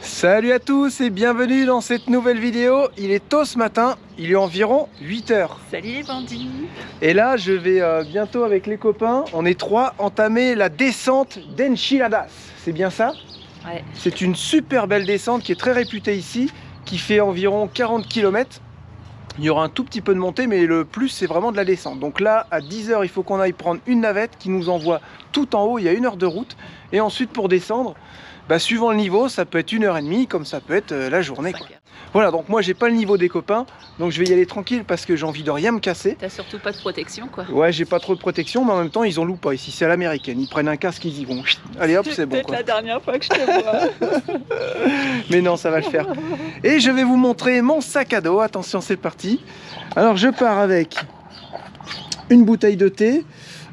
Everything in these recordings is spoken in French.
Salut à tous et bienvenue dans cette nouvelle vidéo. Il est tôt ce matin, il est environ 8 h. Salut les bandits. Et là je vais bientôt avec les copains, on est trois, entamer la descente d'Enchiladas. C'est bien ça? Ouais. C'est une super belle descente qui est très réputée ici, qui fait environ 40 km. Il y aura un tout petit peu de montée, mais le plus c'est vraiment de la descente. Donc là à 10 h il faut qu'on aille prendre une navette qui nous envoie tout en haut, il y a 1 heure de route. Et ensuite pour descendre, suivant le niveau, ça peut être 1h30 comme ça peut être la journée, quoi. Voilà, donc moi j'ai pas le niveau des copains, donc je vais y aller tranquille parce que j'ai envie de rien me casser. T'as surtout pas de protection, quoi. Ouais, j'ai pas trop de protection, mais en même temps ils en louent pas ici, c'est à l'américaine. Ils prennent un casque, ils y vont. Allez hop, c'est bon, peut-être quoi. la dernière fois que je te vois. Mais non, ça va le faire. Et je vais vous montrer mon sac à dos. Attention, c'est parti. Alors je pars avec une bouteille de thé,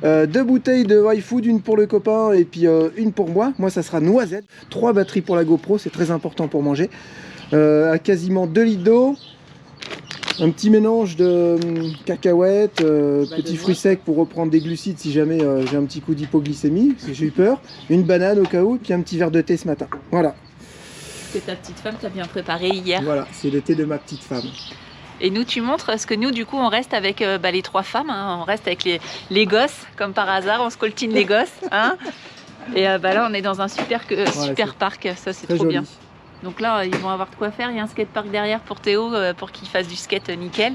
2 bouteilles de iFood, une pour le copain et puis une pour moi. Moi ça sera noisette. 3 batteries pour la GoPro, c'est très important pour manger. À quasiment 2 litres d'eau. Un petit mélange de cacahuètes, petits fruits secs pour reprendre des glucides si jamais j'ai un petit coup d'hypoglycémie, parce que j'ai eu peur. Une banane au cas où, et puis un petit verre de thé ce matin. Voilà. Que ta petite femme t'a bien préparé hier. Voilà, c'est le thé de ma petite femme. Et nous, tu montres, parce que nous, du coup, on reste avec les 3 femmes, hein. On reste avec les gosses, comme par hasard, on se coltine les gosses. Hein. Et là, on est dans un super parc, ça c'est trop joli. bien. Donc là, ils vont avoir de quoi faire. Il y a un skatepark derrière pour Théo, pour qu'il fasse du skate nickel.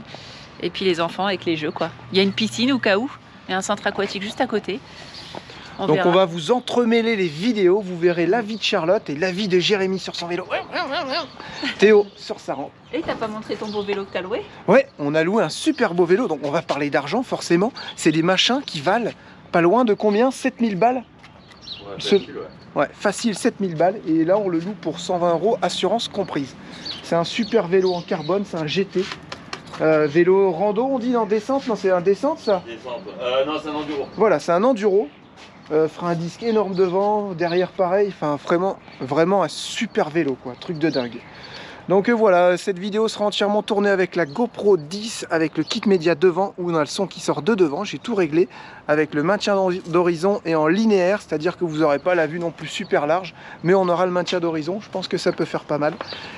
Et puis les enfants avec les jeux, quoi. Il y a une piscine au cas où, et un centre aquatique juste à côté. Donc on va vous entremêler les vidéos, vous verrez la vie de Charlotte et la vie de Jérémy sur son vélo. Théo sur sa rampe. Et t'as pas montré ton beau vélo que t'as loué? Ouais, on a loué un super beau vélo, donc on va parler d'argent forcément. C'est des machins qui valent pas loin de combien? 7000 balles? Ouais, facile, ouais, facile, 7000 balles. Et là on le loue pour 120 €, assurance comprise. C'est un super vélo en carbone, c'est un GT. Vélo rando, on dit dans descente? Non, c'est un descente ça? Descente. Non, c'est un enduro. Voilà, c'est un enduro. Frein disque énorme devant, derrière pareil, enfin vraiment un super vélo, quoi, truc de dingue. Donc voilà, cette vidéo sera entièrement tournée avec la GoPro 10, avec le kit média devant, où on a le son qui sort de devant, j'ai tout réglé, avec le maintien d'horizon et en linéaire, c'est-à-dire que vous n'aurez pas la vue non plus super large, mais on aura le maintien d'horizon, je pense que ça peut faire pas mal.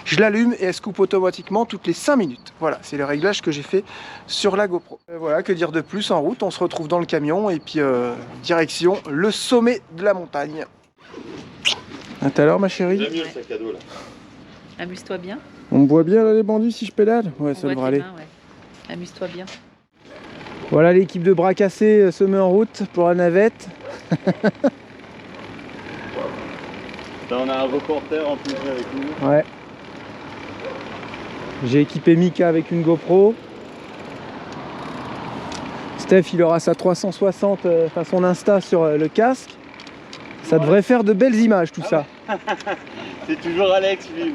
Je l'allume et elle se coupe automatiquement toutes les 5 minutes. Voilà, c'est le réglage que j'ai fait sur la GoPro. Voilà, que dire de plus, en route, on se retrouve dans le camion, et puis direction le sommet de la montagne. À tout à l'heure ma chérie. J'aime mieux le sac à dos là. Amuse-toi bien. On me voit bien là les bandits si je pédale? Ouais, ça devrait aller. Ouais. Amuse-toi bien. Voilà, l'équipe de bras cassés se met en route pour la navette. Là, on a un reporter en plus avec nous. Ouais. J'ai équipé Mika avec une GoPro. Steph il aura sa 360, enfin son Insta sur le casque. Ça devrait faire de belles images tout ça. C'est toujours Alex lui.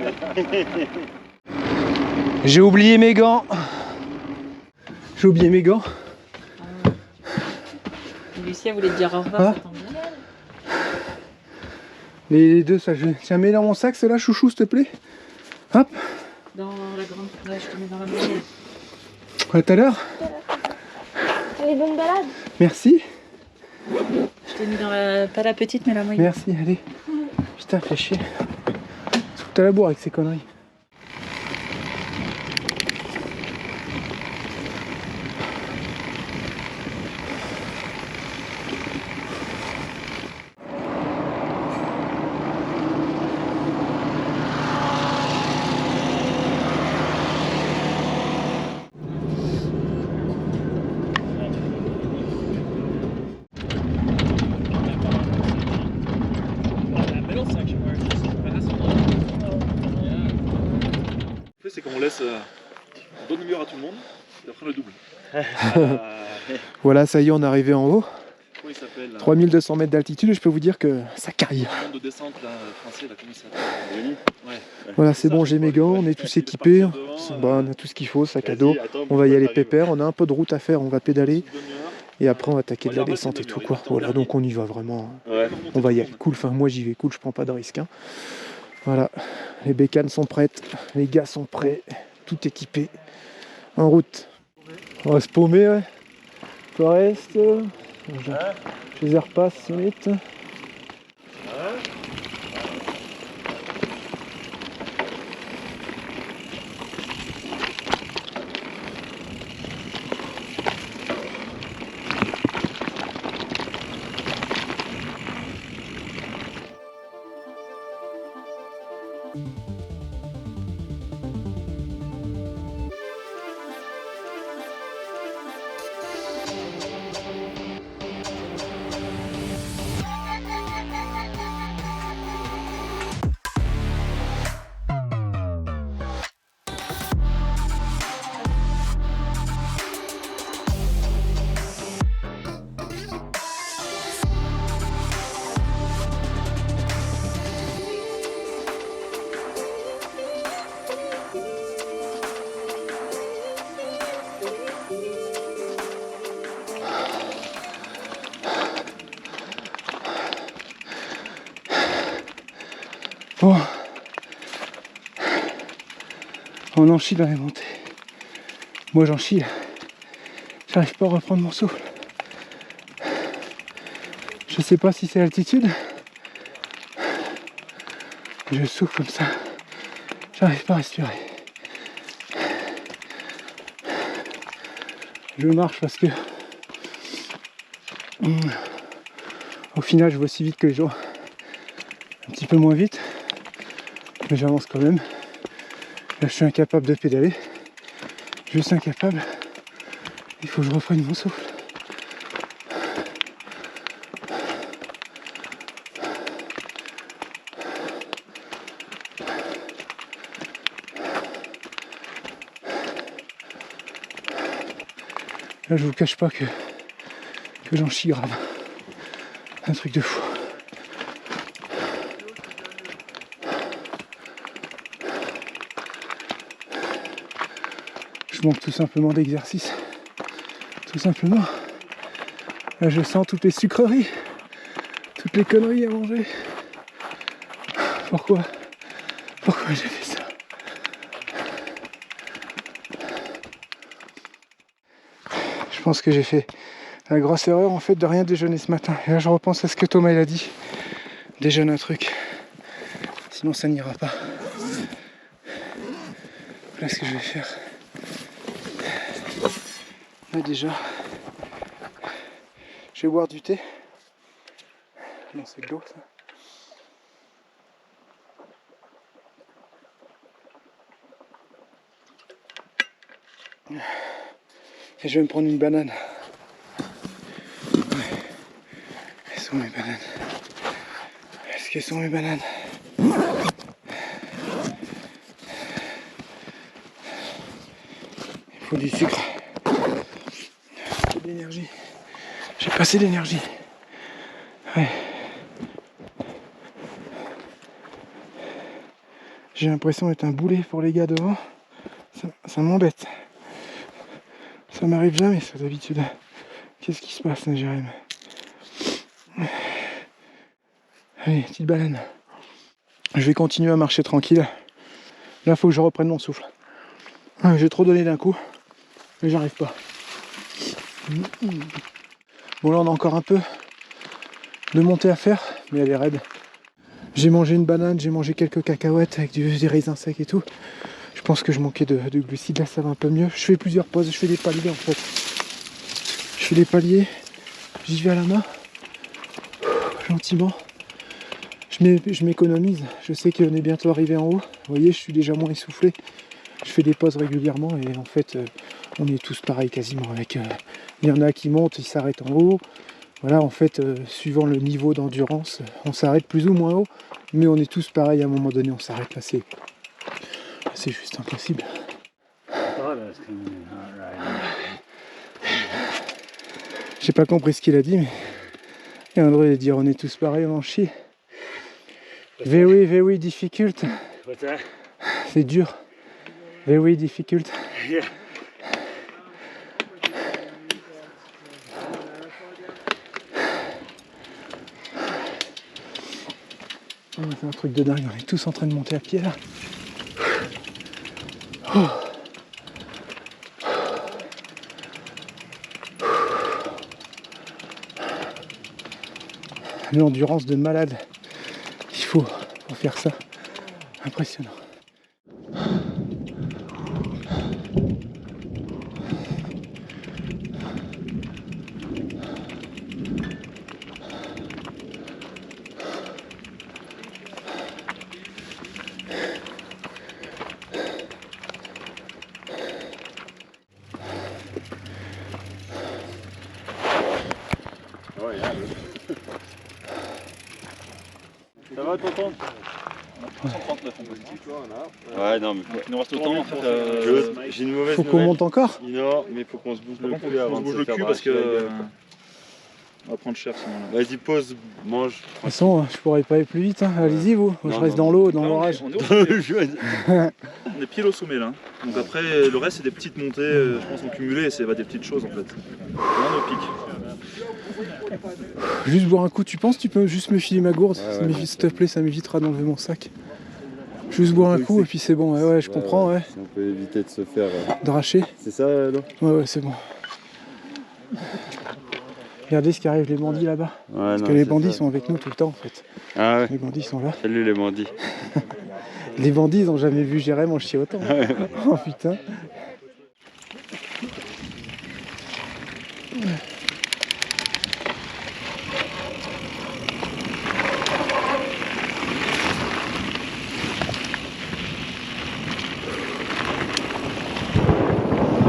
J'ai oublié mes gants. J'ai oublié mes gants. Lucia voulait te dire au revoir, Ah. ça tombe bien. Les deux, ça je... Tiens, mets dans mon sac celle-là, chouchou, s'il te plaît. Hop. Dans la grande... Ouais, je te mets dans la main. À tout à l'heure. Allez, bonne balade. Merci. Je t'ai mis dans la... Pas la petite, mais la moyenne. Merci, allez. Putain, fais chier. T'as la bourre avec ces conneries. C'est qu'on laisse bonne humeur à tout le monde et après le double. Voilà, ça y est, on est arrivé en haut. Comment il s'appelle 3200 mètres d'altitude et je peux vous dire que ça caille. Le monde de descente là, français, là, comment il s'appelle? Ouais. Voilà, c'est bon, j'ai mes gants, on est tous équipés. On a tout ce qu'il faut, sac à dos. On va y aller pépère, on a un peu de route à faire, on va pédaler. Et après on va attaquer de la descente et tout, quoi. Voilà, donc on y va vraiment. Ouais. On va y aller cool, enfin moi j'y vais cool, je prends pas de risque, hein. Voilà, les bécanes sont prêtes, les gars sont prêts, tout équipé, en route. On va se paumer, ouais. Forest, je les ai repasse, vite. Bon, on en chie dans les montées. Moi j'en chie là. J'arrive pas à reprendre mon souffle. Je sais pas si c'est l'altitude. Je souffle comme ça. J'arrive pas à respirer. Je marche parce que au final je vais aussi vite que les gens. Un petit peu moins vite. Mais j'avance quand même. Là je suis incapable de pédaler. Juste incapable. Il faut que je reprenne mon souffle. Là je vous cache pas que j'en chie grave. Un truc de fou. Je manque tout simplement d'exercice. Tout simplement. Là je sens toutes les sucreries. Toutes les conneries à manger. Pourquoi j'ai fait ça? Je pense que j'ai fait la grosse erreur en fait de rien déjeuner ce matin. Et là je repense à ce que Thomas il a dit. Déjeune un truc. Sinon ça n'ira pas. Voilà ce que je vais faire. Là déjà, je vais boire du thé. Non, c'est de l'eau ça. Et je vais me prendre une banane. Elles sont mes bananes. Est-ce qu'elles sont mes bananes? Il faut du sucre. D'énergie. J'ai pas assez d'énergie. Ouais. J'ai l'impression d'être un boulet pour les gars devant. Ça m'embête. Ça m'arrive jamais ça d'habitude. Qu'est-ce qui se passe là, Jérém? Allez, petite baleine. Je vais continuer à marcher tranquille. Là, faut que je reprenne mon souffle. J'ai trop donné d'un coup. Mais j'arrive pas. Bon là on a encore un peu de montée à faire, mais elle est raide. J'ai mangé une banane, j'ai mangé quelques cacahuètes avec des raisins secs et tout. Je pense que je manquais de glucides, là ça va un peu mieux. Je fais plusieurs pauses, je fais des paliers en fait. Je fais des paliers, j'y vais à la main, gentiment. Je m'économise, je sais qu'on est bientôt arrivé en haut. Vous voyez, je suis déjà moins essoufflé. Je fais des pauses régulièrement et en fait on est tous pareils quasiment avec il y en a qui montent, ils s'arrêtent en haut. Voilà, en fait suivant le niveau d'endurance on s'arrête plus ou moins haut, mais on est tous pareils à un moment donné, on s'arrête là, c'est juste impossible. J'ai pas compris ce qu'il a dit, mais et André a dit on est tous pareils, on en chie. Very very difficult. C'est dur. Very difficult. Yeah. Oh, c'est un truc de dingue, on est tous en train de monter à pied là. Oh. L'endurance de malade qu'il faut pour faire ça. Impressionnant. tonton. 139 en positif. Ouais, non, mais Il nous reste autant. j'ai une mauvaise Faut qu'on monte encore. Non, mais faut qu'on se bouge Par le contre, cul on avant se de bouge se le faire cul parce dracher la que. gueule. On va prendre cher sinon. Vas-y, pause, mange. De toute façon, je pourrais pas aller plus vite. Hein. Allez-y vous. Moi, Non, je reste non, dans l'eau, dans Là, l'orage. on est au sommet. On est pile au sommet là. Donc après, le reste, c'est des petites montées, je pense, en cumulé, et c'est des petites choses en fait. Rien au pic. Juste boire un coup, tu penses? Tu peux juste me filer ma gourde, Ouais, s'il te plaît, ça m'évitera d'enlever mon sac. Juste boire un coup et puis c'est bon. Ouais, je comprends, ouais. Si on peut éviter de se faire. Dracher. C'est ça, non? Ouais, c'est bon. Regardez ce qui arrive, les bandits là-bas. Ouais, Parce que les bandits sont avec nous tout le temps en fait. Ah ouais. Les bandits sont là. Salut les bandits. Les bandits, ils ont jamais vu Jérém en chier autant. Oh putain.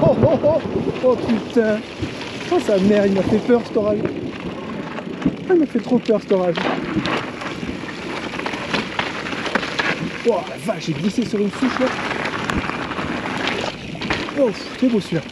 Oh, oh, oh, oh putain. Oh sa mère, il m'a fait peur cet orage. Ah, il m'a fait trop peur cet orage. Oh la vache, j'ai glissé sur une souche là. Oh, c'est beau celui-là.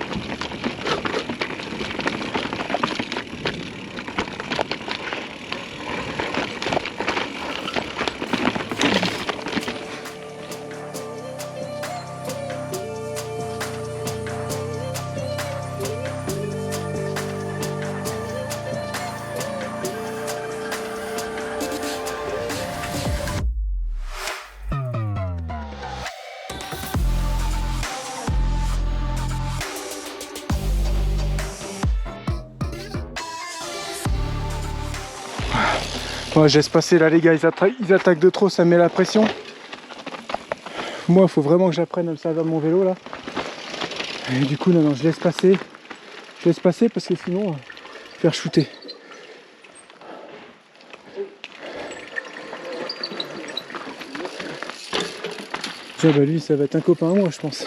Ouais, je laisse passer là les gars, ils attaquent de trop, ça me met la pression. Moi, il faut vraiment que j'apprenne à me servir de mon vélo là. Et du coup, non, je laisse passer. Je laisse passer parce que sinon, je vais faire shooter. Tiens, bah lui, ça va être un copain à moi, je pense.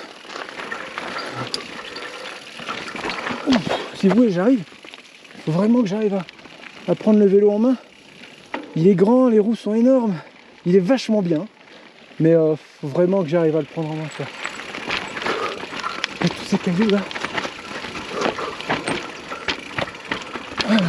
Si vous voulez, j'arrive. Il faut vraiment que j'arrive à prendre le vélo en main. Il est grand, les roues sont énormes, il est vachement bien, mais faut vraiment que j'arrive à le prendre en main. Ça. Et tous ces cailloux là. Voilà.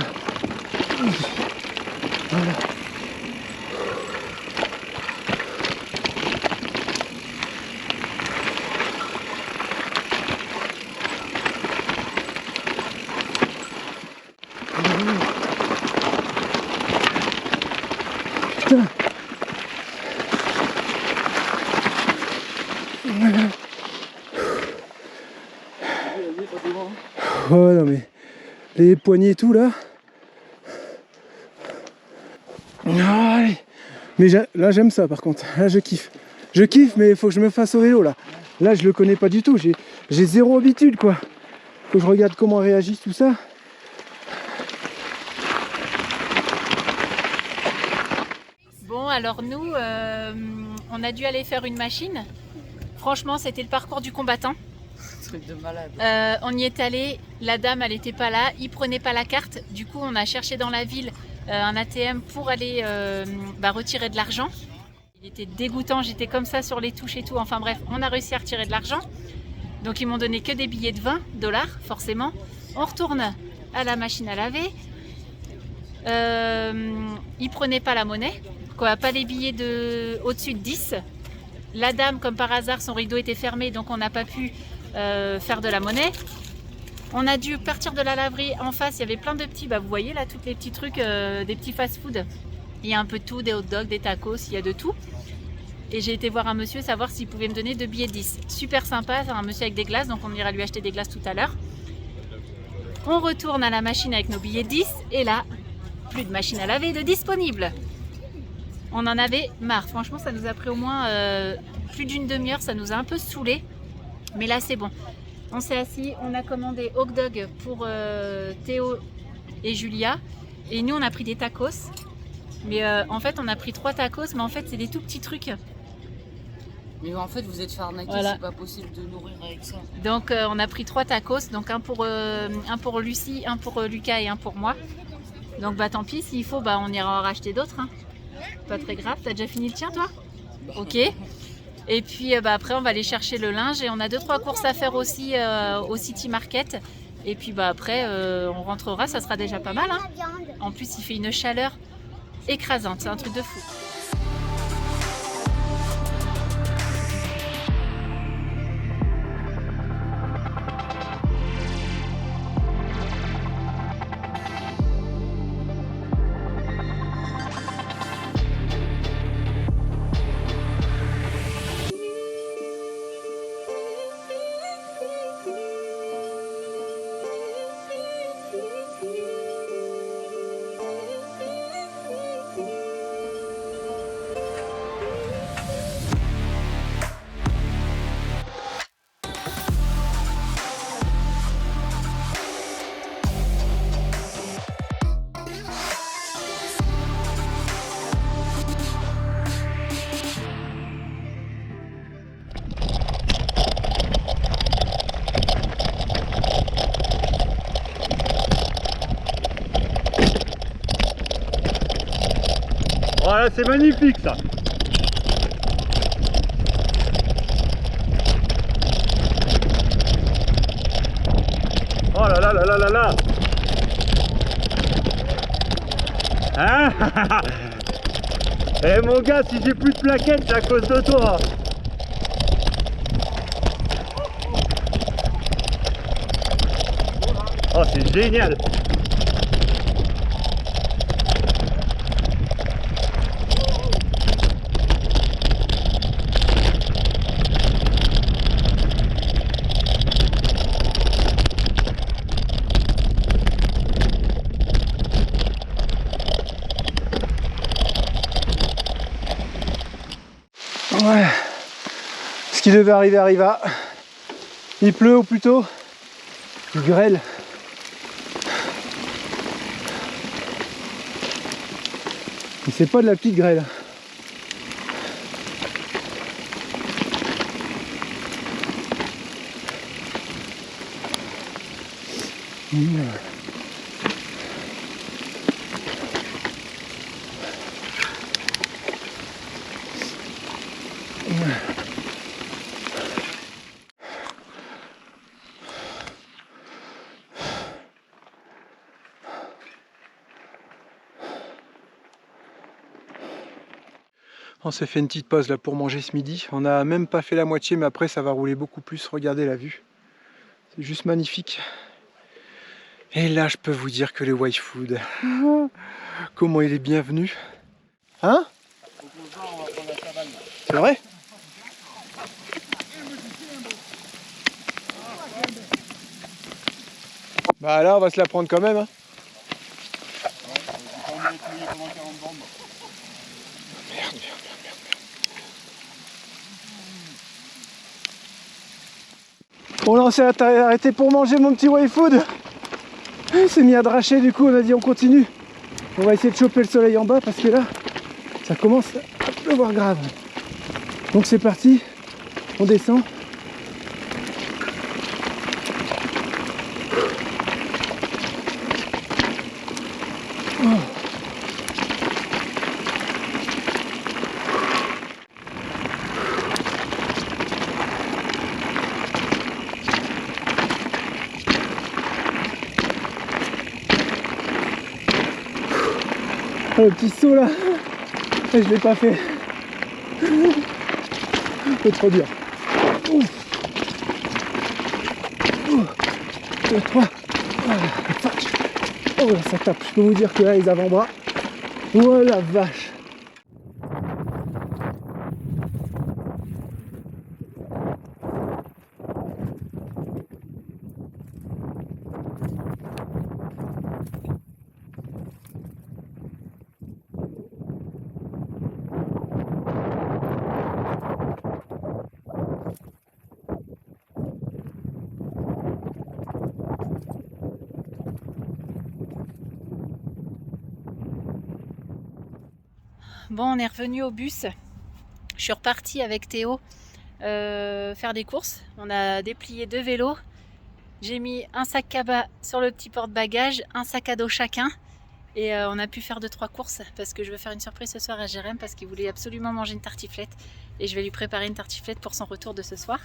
Putain. Oh non mais les poignées et tout là. Allez. Mais là j'aime ça par contre, là je kiffe. Je kiffe mais il faut que je me fasse au vélo là. Là je le connais pas du tout, j'ai zéro habitude quoi. Faut que je regarde comment réagit tout ça. Bon, alors nous, on a dû aller faire une machine. Franchement, c'était le parcours du combattant. Truc de malade. On y est allé, la dame, elle n'était pas là, il prenait pas la carte. Du coup, on a cherché dans la ville un ATM pour aller retirer de l'argent. Il était dégoûtant, j'étais comme ça sur les touches et tout. Enfin bref, on a réussi à retirer de l'argent. Donc ils m'ont donné que des billets de $20, forcément. On retourne à la machine à laver. Ils prenaient pas la monnaie, quoi, pas les billets au-dessus de 10. La dame, comme par hasard, son rideau était fermé, donc on n'a pas pu faire de la monnaie. On a dû partir de la laverie. En face, il y avait plein de petits, vous voyez là, tous les petits trucs, des petits fast-food. Il y a un peu de tout, des hot dogs, des tacos, il y a de tout. Et j'ai été voir un monsieur, savoir s'il pouvait me donner 2 billets de 10. Super sympa, c'est un monsieur avec des glaces, donc on ira lui acheter des glaces tout à l'heure. On retourne à la machine avec nos billets de 10, et là, plus de machine à laver de disponible. On en avait marre. Franchement, ça nous a pris au moins plus d'une demi-heure. Ça nous a un peu saoulé. Mais là, c'est bon. On s'est assis. On a commandé hot dog pour Théo et Julia. Et nous, on a pris des tacos. Mais en fait, on a pris 3 tacos. Mais en fait, c'est des tout petits trucs. Mais en fait, vous êtes fait arnaquer. Voilà. C'est pas possible de nourrir avec ça. Donc, on a pris 3 tacos. Donc, un pour Lucie, un pour Lucas et un pour moi. Donc, tant pis. S'il faut, on ira en racheter d'autres. Hein. Pas très grave. T'as déjà fini le tien, toi? Ok. Et puis après, on va aller chercher le linge et on a 2-3 courses à faire aussi au City Market. Et puis après, on rentrera, ça sera déjà pas mal. Hein. En plus, il fait une chaleur écrasante, c'est un truc de fou. Voilà, c'est magnifique ça. Oh là là là là là là. Hein? Eh mon gars, si j'ai plus de plaquettes, c'est à cause de toi. Oh, c'est génial. Ouais, ce qui devait arriver arriva. Il pleut, ou plutôt il grêle. Mais c'est pas de la petite grêle. On s'est fait une petite pause là pour manger ce midi. On n'a même pas fait la moitié, mais après ça va rouler beaucoup plus. Regardez la vue. C'est juste magnifique. Et là, je peux vous dire que le Y-Food, comment il est bienvenu. Hein? C'est vrai? Bah là, on va se la prendre quand même. Hein. Merde. Bon là on s'est arrêté pour manger mon petit Y-Food. Il s'est mis à dracher, du coup on a dit on continue. On va essayer de choper le soleil en bas parce que là ça commence à pleuvoir grave. Donc c'est parti, on descend. Oh, le petit saut là, et je l'ai pas fait. C'est trop dur. 2, 3. Oh là ça tape, je peux vous dire que là les avant-bras. Oh la vache. Bon, on est revenu au bus. Je suis repartie avec Théo faire des courses. On a déplié 2 vélos. J'ai mis un sac cabas sur le petit porte-bagages, un sac à dos chacun. Et on a pu faire 2-3 courses parce que je vais faire une surprise ce soir à Jérém parce qu'il voulait absolument manger une tartiflette. Et je vais lui préparer une tartiflette pour son retour de ce soir.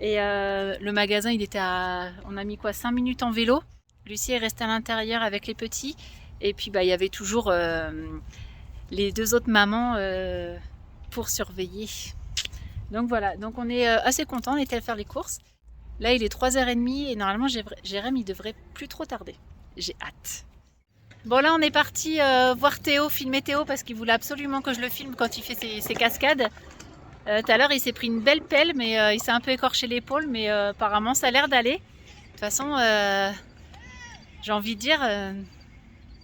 Et le magasin, il était à... On a mis quoi, 5 minutes en vélo. Lucie est restée à l'intérieur avec les petits. Et puis il y avait toujours les 2 autres mamans pour surveiller. Donc voilà, donc on est assez contents, on était allé faire les courses. Là il est 3h30 et normalement Jérém il devrait plus trop tarder. J'ai hâte. Bon là on est parti voir Théo, filmer Théo parce qu'il voulait absolument que je le filme quand il fait ses cascades. Tout à l'heure il s'est pris une belle pelle mais il s'est un peu écorché l'épaule mais apparemment ça a l'air d'aller. De toute façon j'ai envie de dire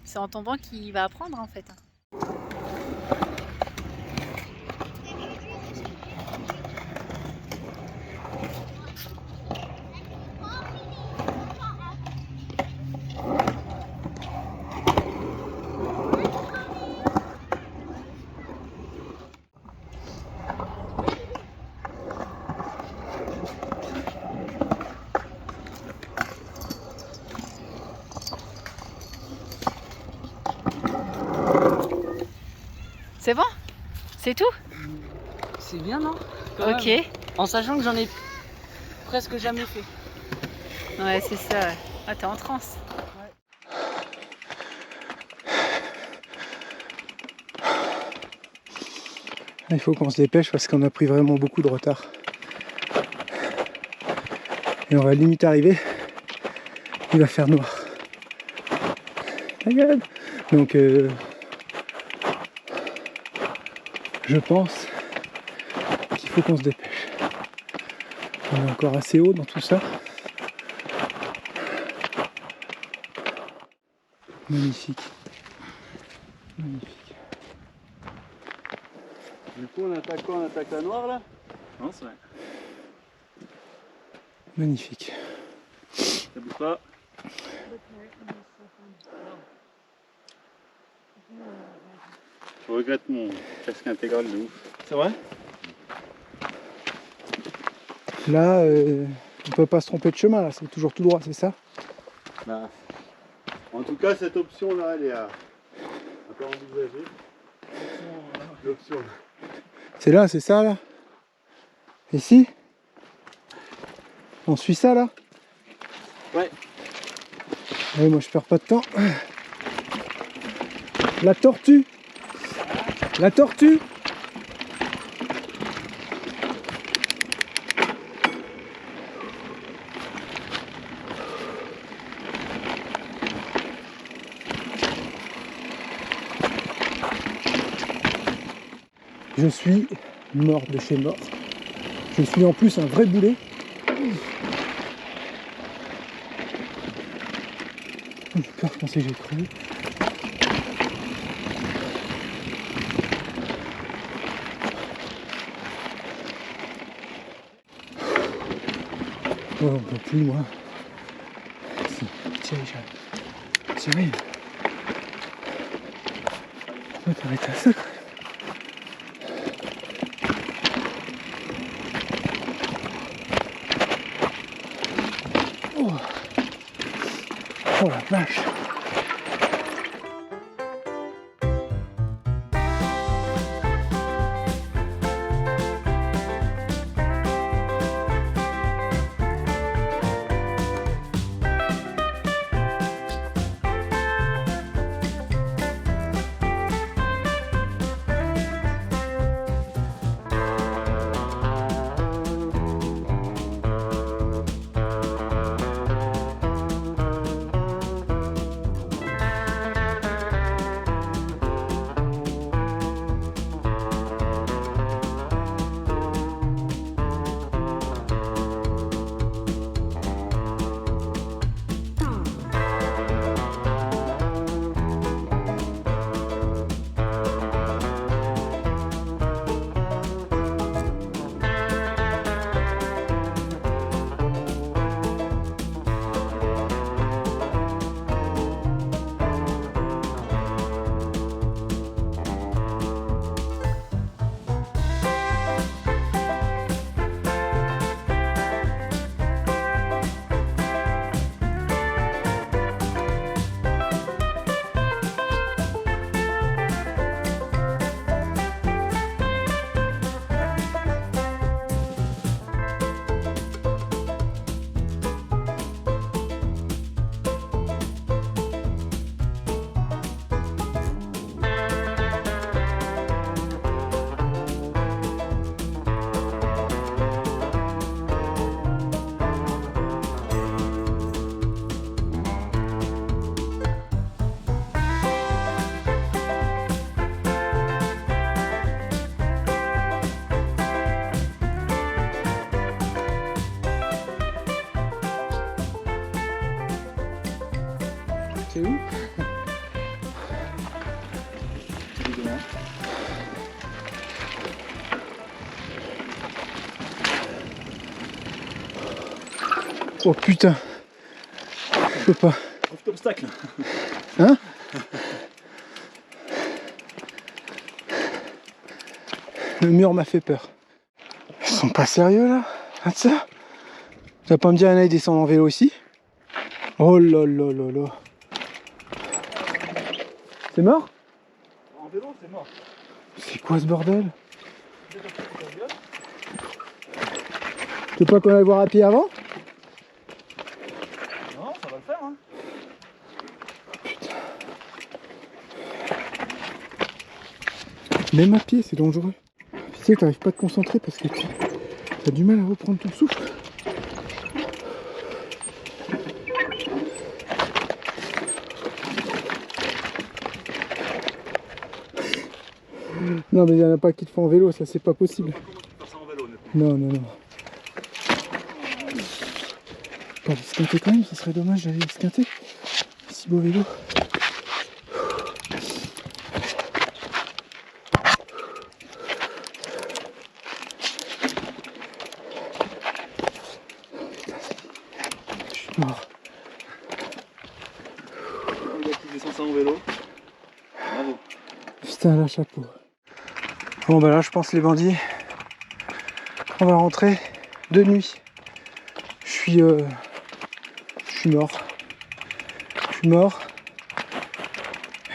c'est en tombant qu'il va apprendre en fait. C'est bon? C'est tout? C'est bien, non? Ok. En sachant que j'en ai presque jamais fait. Ouais, c'est ça. Ouais. Ah, t'es en transe. Il faut qu'on se dépêche parce qu'on a pris vraiment beaucoup de retard. Et on va limite arriver. Il va faire noir. Regarde. Donc je pense qu'il faut qu'on se dépêche. On est encore assez haut dans tout ça. Magnifique. Magnifique. Du coup, on attaque quoi? On attaque la noire là? Non, c'est vrai. Magnifique. Ça bouge pas. Je regrette mon casque intégral de ouf. C'est vrai? Là, on peut pas se tromper de chemin, là, c'est toujours tout droit, c'est ça? Bah, en tout cas, cette option là, elle est à pas envisager. L'option. C'est là, c'est ça, là? Ici? On suit ça, là? Ouais. Ouais, moi, je perds pas de temps. La tortue! La tortue! Je suis mort de chez mort. Je suis en plus un vrai boulet. J'ai peur de penser que j'ai crevé. Oh, on peut plus, moi. Thierry, j'arrive. Thierry. On va t'arrêter à ça, quand même. Oh la vache! c'est où? Oh putain, je peux pas. Trouve d'obstacle. Hein? Le mur m'a fait peur. Ils sont pas sérieux là? Regarde ça. Tu vas pas me dire qu'il y en a qui descendent en vélo ici? Oh là là là là. C'est mort? En vélo, c'est mort. C'est quoi ce bordel? Tu veux pas qu'on aille voir à pied avant? Non, ça va le faire, hein. Même à pied, c'est dangereux. Tu sais que t'arrives pas à te concentrer parce que t'as du mal à reprendre ton souffle. Non mais il y en a pas qui te font en vélo, ça c'est pas possible. Faire ça en vélo, honnêtement. Non, non, non. Pas l'esquinter quand même, ça serait dommage d'aller l'esquinter. Si beau vélo. Je suis mort. Le gars qui descend ça en vélo. Bravo. Putain, là, chapeau. Bon bah là je pense les bandits, on va rentrer de nuit. Je suis mort. Je suis mort.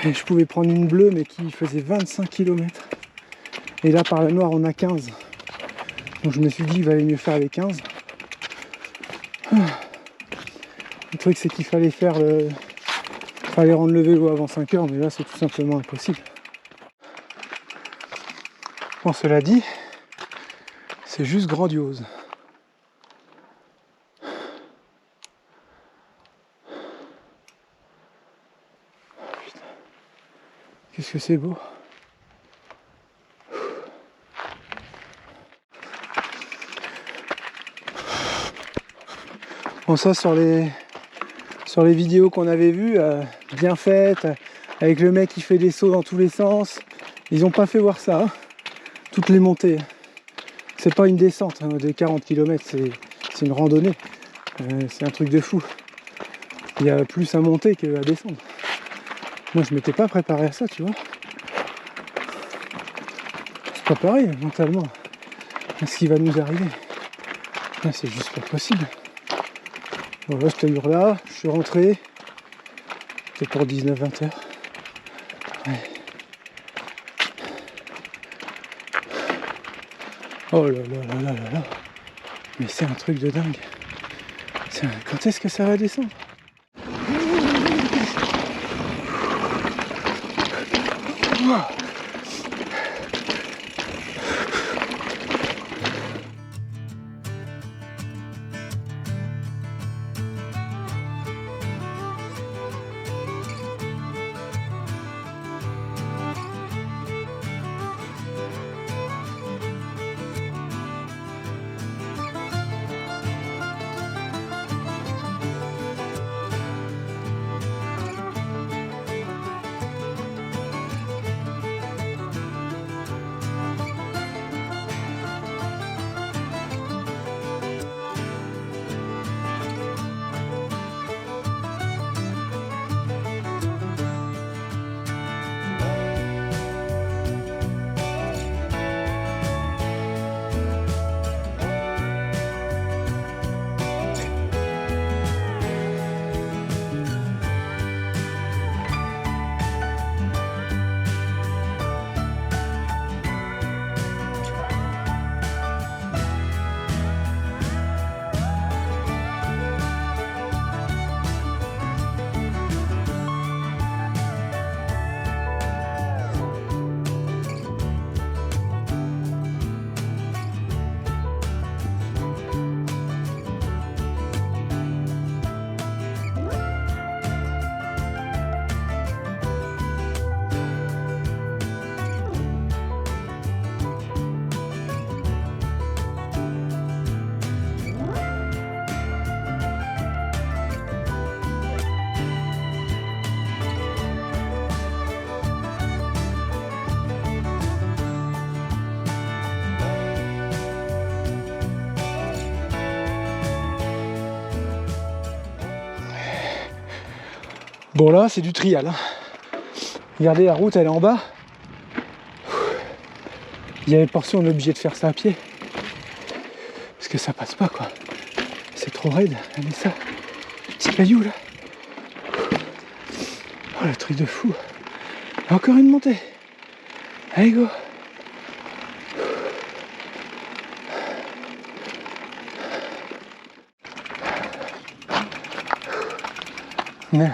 Et je pouvais prendre une bleue mais qui faisait 25 km. Et là par la noire on a 15. Donc je me suis dit il valait mieux faire les 15. Le truc c'est qu'il fallait fallait rendre le vélo avant 5 heures, mais là c'est tout simplement impossible. Bon, cela dit, c'est juste grandiose. Putain. Qu'est-ce que c'est beau. Bon, ça sur les vidéos qu'on avait vues, bien faites, avec le mec qui fait des sauts dans tous les sens, ils n'ont pas fait voir ça. Hein. Toutes les montées, c'est pas une descente hein, de 40 km, c'est une randonnée, c'est un truc de fou. Il y a plus à monter que à descendre. Moi je m'étais pas préparé à ça, tu vois. C'est pas pareil mentalement à ce qui va nous arriver. Là c'est juste pas possible. Voilà, j'étais là, je suis rentré, c'est pour 19-20 heures. Ouais. Oh là là là là là là. Mais c'est un truc de dingue. Quand est-ce que ça va descendre? Bon là c'est du trial. Hein. Regardez la route elle est en bas. Il y a une portion on est obligé de faire ça à pied. Parce que ça passe pas quoi. C'est trop raide. Regardez ça. Petit caillou là. Oh le truc de fou. Encore une montée. Allez go. Ouais.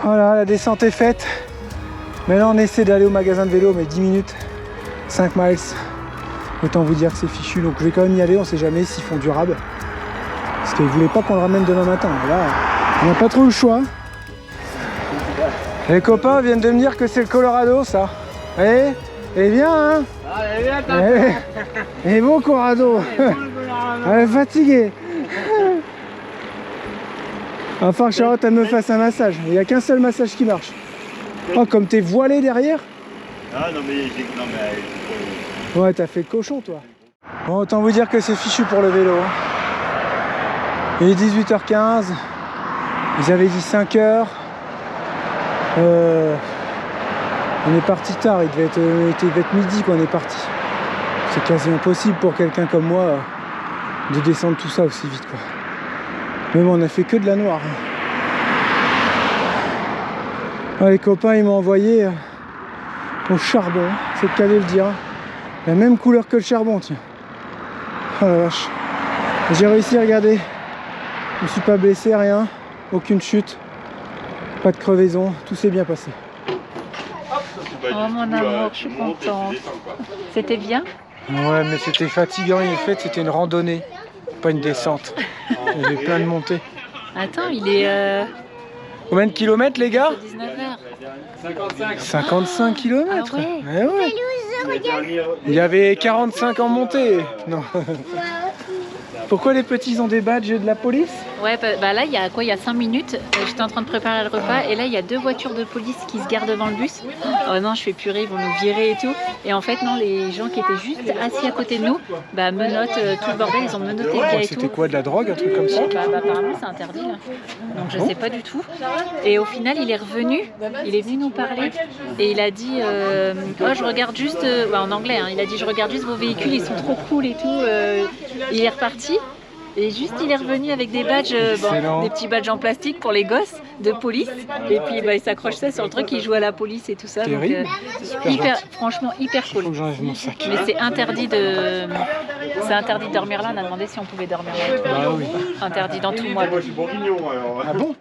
Voilà, la descente est faite. Maintenant on essaie d'aller au magasin de vélo, mais 10 minutes, 5 miles. Autant vous dire que c'est fichu, donc je vais quand même y aller, on sait jamais s'ils font durable. Parce qu'ils voulaient pas qu'on le ramène demain matin. Là, on n'a pas trop le choix. Les copains viennent de me dire que c'est le Colorado ça. Eh bien hein. Et bon Colorado. Elle est fatiguée. Enfin que Charlotte elle me fasse un massage. Il n'y a qu'un seul massage qui marche. Oh comme t'es voilé derrière. Ah non mais Ouais t'as fait le cochon toi. Bon autant vous dire que c'est fichu pour le vélo. Il est 18h15. Ils avaient dit 5h. On est parti tard, il devait être midi quand on est parti. C'est quasi impossible pour quelqu'un comme moi de descendre tout ça aussi vite quoi. Mais bon on a fait que de la noire. Ah, les copains ils m'ont envoyé au charbon, c'est le cas de le dire. La même couleur que le charbon tiens. Oh la vache. J'ai réussi à regarder. Je me suis pas blessé, rien. Aucune chute. Pas de crevaison, tout s'est bien passé. Oh mon amour, je suis contente. C'était bien? Ouais, mais c'était fatigant. En fait, c'était une randonnée, pas une descente. Il y avait plein de montées. Attends, il est Combien de kilomètres, les gars? 19h. 55 kilomètres. Ah ouais. Eh ouais. Il y avait 45 en montée. Non. Pourquoi les petits ont des badges de la police? Ouais, bah là, il y a quoi? Il y a 5 minutes, j'étais en train de préparer le repas et là, il y a 2 voitures de police qui se garent devant le bus. Oh non, je fais purée, ils vont nous virer et tout. Et en fait, non, les gens qui étaient juste assis à côté de nous, bah menottent tout le bordel, ils ont menotté le gars et tout. C'était quoi, de la drogue, un truc comme ça? Bah, apparemment, c'est interdit là. Donc je sais pas du tout. Et au final, il est revenu, il est venu nous parler et il a dit oh, je regarde juste, en anglais, hein, il a dit je regarde juste vos véhicules, ils sont trop cool et tout. Il est reparti. Et juste il est revenu avec des badges, des petits badges en plastique pour les gosses de police. Et puis bah, il s'accroche ça sur le truc, il joue à la police et tout ça. Donc, franchement hyper cool. Faut que j'enlève mon sac. Mais c'est interdit de dormir là. On a demandé si on pouvait dormir là. Ah oui. Interdit dans tout le mois. moi je suis bourguignon alors. Ah bon?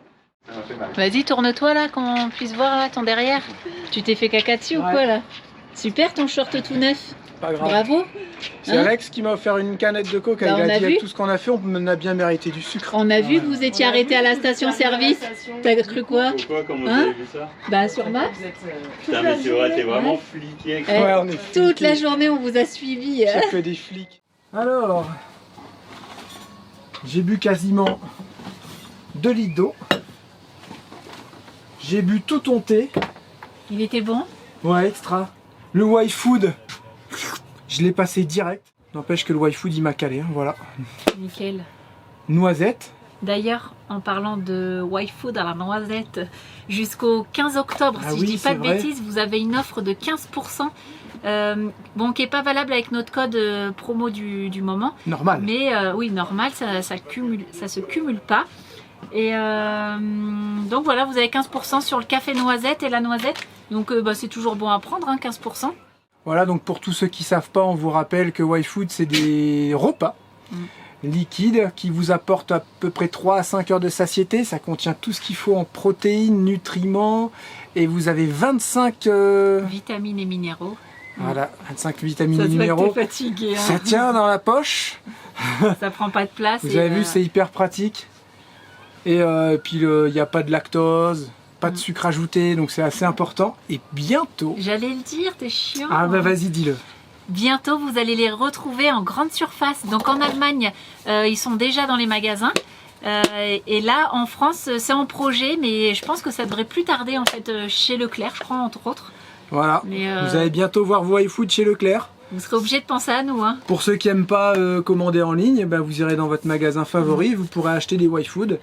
Vas-y, tourne-toi là, qu'on puisse voir là ton derrière. Tu t'es fait caca dessus ou quoi là? Super ton short tout neuf. Pas grave. Bravo. C'est Alex qui m'a offert une canette de coke. Bah, Il on a a dit vu. avec tout ce qu'on a fait, on a bien mérité du sucre. On a vu que vous étiez arrêté à la station-service. T'as cru quoi? Pourquoi, comment vous Hein avez vu ça? Bah sur Maps. Putain mais c'est vrai, t'es vraiment fliqué. Eh, Ouais, on est fliqués. toute la journée on vous a suivi. C'est que des flics. Alors, j'ai bu quasiment 2 litres d'eau. J'ai bu tout ton thé. Il était bon? Ouais, extra. Le Y-Food, je l'ai passé direct. N'empêche que le Y-Food, il m'a calé, hein, voilà. Nickel. Noisette. D'ailleurs, en parlant de Y-Food à la noisette, jusqu'au 15 octobre, Ah si oui, je dis pas c'est de vrai. bêtises, vous avez une offre de 15%, bon, qui n'est pas valable avec notre code promo du moment. Normal. Mais oui, normal, ça se cumule pas. Et donc voilà, vous avez 15% sur le café noisette et la noisette. Donc bah, c'est toujours bon à prendre, hein, 15%. Voilà, donc pour tous ceux qui savent pas, on vous rappelle que Y-Food, c'est des repas liquides qui vous apportent à peu près 3 à 5 heures de satiété. Ça contient tout ce qu'il faut en protéines, nutriments. Et vous avez 25... Vitamines et minéraux. Voilà, 25 vitamines Ça et se voit que minéraux. t'es fatigué. Hein. Ça tient dans la poche. Ça prend pas de place. Vous avez vu, c'est hyper pratique. Et puis il n'y a pas de lactose, pas de sucre ajouté, donc c'est assez important. Et bientôt... J'allais le dire, t'es chiant. Ah bah vas-y, dis-le. Bientôt, vous allez les retrouver en grande surface. Donc en Allemagne, ils sont déjà dans les magasins. Et là, en France, c'est en projet, mais je pense que ça devrait plus tarder en fait chez Leclerc, je crois, entre autres. Voilà, Mais, vous allez bientôt voir vos iFood chez Leclerc. Vous serez obligé de penser à nous. Hein. Pour ceux qui n'aiment pas commander en ligne, bah, vous irez dans votre magasin favori, vous pourrez acheter des iFood.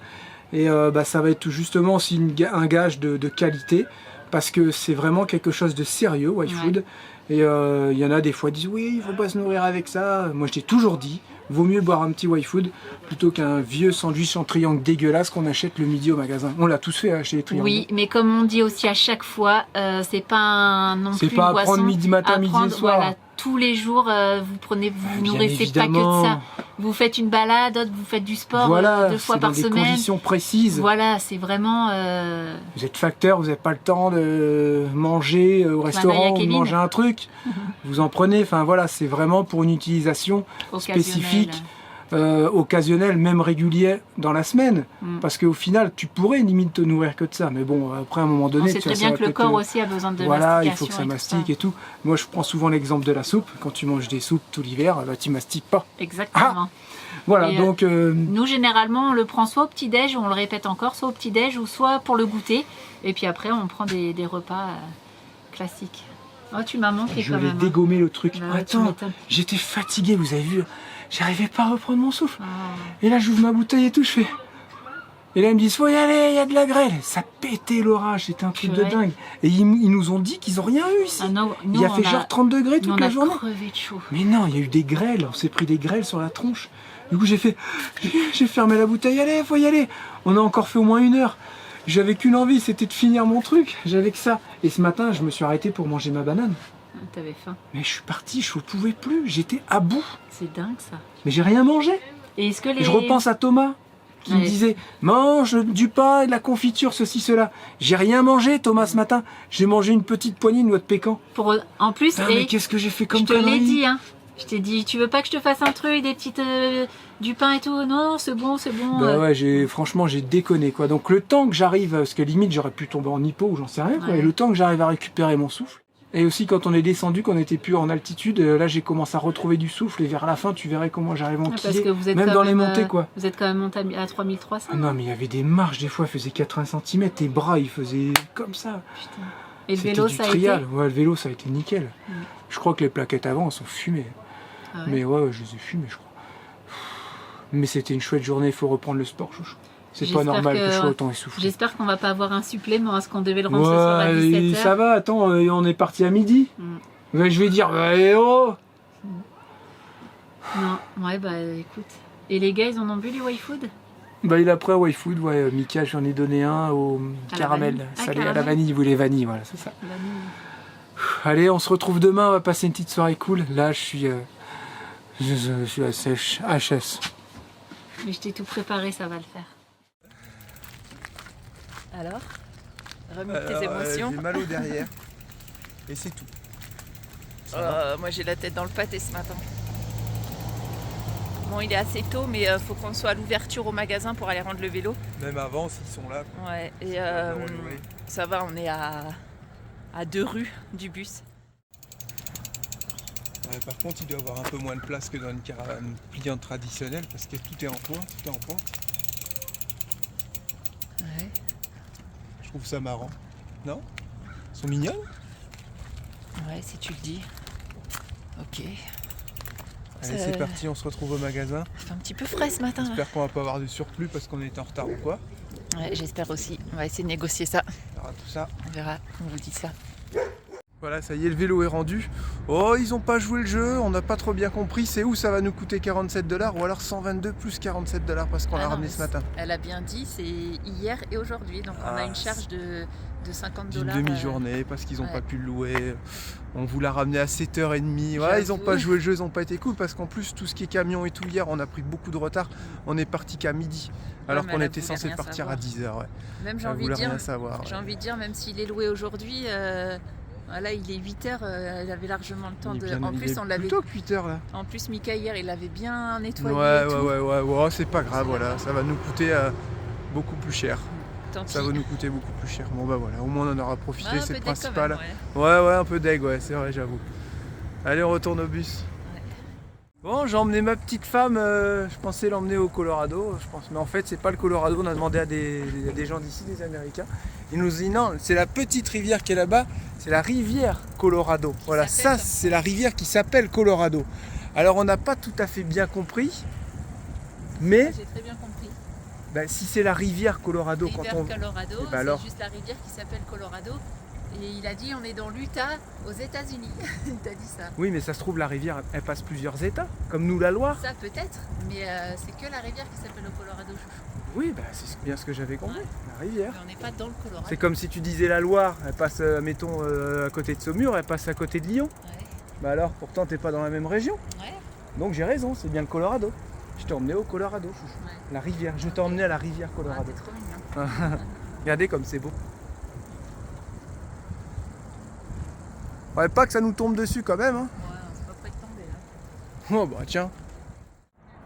Et bah, ça va être justement aussi un gage de qualité, parce que c'est vraiment quelque chose de sérieux, iFood. Ouais. Et il y en a des fois qui disent oui, il ne faut pas se nourrir avec ça. Moi je t'ai toujours dit, vaut mieux boire un petit iFood plutôt qu'un vieux sandwich en triangle dégueulasse qu'on achète le midi au magasin. On l'a tous fait acheter les triangles. Oui, mais comme on dit aussi à chaque fois, c'est pas non plus c'est pas à prendre midi matin, midi et soir. Voilà, tous les jours, vous nourrissez pas que de ça. Vous faites une balade, vous faites du sport voilà, 2 fois par semaine. Des conditions précises. Voilà, c'est vraiment... Vous êtes facteur, vous n'avez pas le temps de manger au restaurant ou de manger un truc. Vous en prenez, enfin voilà, c'est vraiment pour une utilisation spécifique, occasionnelle, même régulière dans la semaine. Parce qu'au final, tu pourrais limite te nourrir que de ça. Mais bon, après à un moment donné... On sait très bien que le corps aussi a besoin de voilà, mastication. Il faut que ça mastique et tout. Moi, je prends souvent l'exemple de la soupe. Quand tu manges des soupes tout l'hiver, bah, tu mastiques pas. Exactement. Ah, voilà, et donc... nous, généralement, on le prend soit au petit-déj, on le répète encore, soit au petit-déj ou soit pour le goûter. Et puis après, on prend des repas classiques. Oh, tu m'as manqué je quand même. Je vais dégommer le truc. Bah, attends, j'étais fatigué, vous avez vu. J'arrivais pas à reprendre mon souffle. Et là, j'ouvre ma bouteille et tout, je fais... Et là, ils me disent, faut y aller, il y a de la grêle. Ça pétait l'orage, c'était un truc de dingue. Et ils nous ont dit qu'ils n'ont rien eu ici. Ah non, il a fait genre 30 degrés toute la journée. Crevé de chaud. Mais non, il y a eu des grêles, on s'est pris des grêles sur la tronche. Du coup, j'ai fermé la bouteille, allez, faut y aller. On a encore fait au moins 1 heure. J'avais qu'une envie, c'était de finir mon truc. J'avais que ça. Et ce matin, je me suis arrêté pour manger ma banane. T'avais faim. Mais je suis parti, je ne pouvais plus, j'étais à bout. C'est dingue ça. Mais j'ai rien mangé. Et est-ce que les... Je repense à Thomas qui me disait mange du pain et de la confiture, ceci, cela. J'ai rien mangé, Thomas, ce matin. J'ai mangé une petite poignée de noix de pécan. En plus, mais qu'est-ce que j'ai fait comme connerie ? Je te l'ai dit, hein. Je t'ai dit, tu veux pas que je te fasse un truc, des petites du pain et tout? Non, c'est bon, c'est bon. Bah ouais, franchement, j'ai déconné quoi. Donc le temps que j'arrive, parce que limite j'aurais pu tomber en hypo ou j'en sais rien quoi. Et le temps que j'arrive à récupérer mon souffle. Et aussi quand on est descendu, qu'on n'était plus en altitude, là j'ai commencé à retrouver du souffle et vers la fin tu verrais comment j'arrive en parce que vous êtes même dans les montées quoi. Vous êtes quand même monté à 3300. Ah non mais il y avait des marches, des fois il faisait 80 cm, tes bras ils faisaient comme ça. Putain. Et le vélo ça a été... Ouais, le vélo ça a été nickel. Je crois que les plaquettes avant elles sont fumées. Ah ouais. Mais ouais, je les ai fumées je crois. Mais c'était une chouette journée, il faut reprendre le sport chouchou. C'est pas normal que je sois autant essoufflé. J'espère qu'on va pas avoir un supplément à ce qu'on devait le rendre ce soir à 17h. Ça va, attends, on est parti à midi. Je vais dire, oh non, ouais, bah écoute. Et les gars, ils en ont bu les iFood? Bah il a pris un iFood, ouais, Mika, j'en ai donné un au caramel, salé à la vanille, il voulait vanille, voilà, c'est ça. Allez, on se retrouve demain, on va passer une petite soirée cool. Là, je suis à sèche, HS. Mais je t'ai tout préparé, ça va le faire. Alors, remue tes émotions. J'ai mal au derrière et c'est tout. Moi j'ai la tête dans le pâté ce matin. Bon, il est assez tôt, mais faut qu'on soit à l'ouverture au magasin pour aller rendre le vélo. Même avant s'ils sont là. Quoi. Ouais, et ça va, on est à 2 rues du bus. Ouais, par contre, il doit avoir un peu moins de place que dans une caravane pliante traditionnelle parce que tout est en point, tout est en point. Ouais. Je trouve ça marrant. Non? Ils sont mignons? Ouais, si tu le dis. Ok. Allez, c'est parti, on se retrouve au magasin. C'est un petit peu frais ce matin. J'espère qu'on va pas avoir de surplus parce qu'on est en retard ou quoi. Ouais, j'espère aussi. On va essayer de négocier ça. On verra tout ça. On verra, on vous dit ça. Voilà, ça y est, le vélo est rendu. Oh, ils ont pas joué le jeu, on n'a pas trop bien compris. C'est où ça va nous coûter 47$ ou alors 122 plus 47$ parce qu'on l'a ramené ce matin. Elle a bien dit, c'est hier et aujourd'hui. Donc on a une charge de 50$. D'une demi-journée parce qu'ils n'ont pas pu le louer. On vous l'a ramené à 7h30. Ouais, ils n'ont pas joué le jeu, ils n'ont pas été cool parce qu'en plus, tout ce qui est camion et tout, hier, on a pris beaucoup de retard. On est parti qu'à midi alors qu'on était censé partir à 10h. Ouais. Même j'ai envie de dire, même s'il est loué aujourd'hui. Là, il est 8h, elle avait largement le temps de. En plus, on l'avait. Plutôt que 8h là. En plus, Mika hier, il avait bien nettoyé. Ouais, c'est pas grave, voilà. Ça va nous coûter beaucoup plus cher. Ça va nous coûter beaucoup plus cher. Bon, bah voilà, au moins on en aura profité, c'est le principal. Ouais, un peu deg, ouais, c'est vrai, j'avoue. Allez, on retourne au bus. Bon, j'ai emmené ma petite femme, je pensais l'emmener au Colorado, mais en fait c'est pas le Colorado, on a demandé à des gens d'ici, des Américains. Ils nous ont dit non, c'est la petite rivière qui est là-bas, c'est la rivière Colorado. Voilà, ça c'est la rivière qui s'appelle Colorado. Alors on n'a pas tout à fait bien compris, mais j'ai très bien compris. Si c'est la rivière Colorado, Colorado, c'est juste la rivière qui s'appelle Colorado. Et il a dit on est dans l'Utah aux États-Unis. Il t'a dit ça. Oui, mais ça se trouve la rivière elle passe plusieurs États, comme nous la Loire. Ça peut-être, mais c'est que la rivière qui s'appelle le Colorado, chouchou. Oui, c'est bien ce que j'avais compris, la rivière. Mais on n'est pas dans le Colorado. C'est comme si tu disais la Loire, elle passe, mettons, à côté de Saumur, elle passe à côté de Lyon. Ouais. Bah alors, pourtant t'es pas dans la même région. Ouais. Donc j'ai raison, c'est bien le Colorado. Je t'ai emmené au Colorado, chouchou. Ouais. La rivière, je t'ai emmené à la rivière Colorado. Ah, c'est trop mignon. Regardez comme c'est beau. Ouais, pas que ça nous tombe dessus quand même. Hein. Ouais, c'est pas près de tomber là. Oh bah tiens.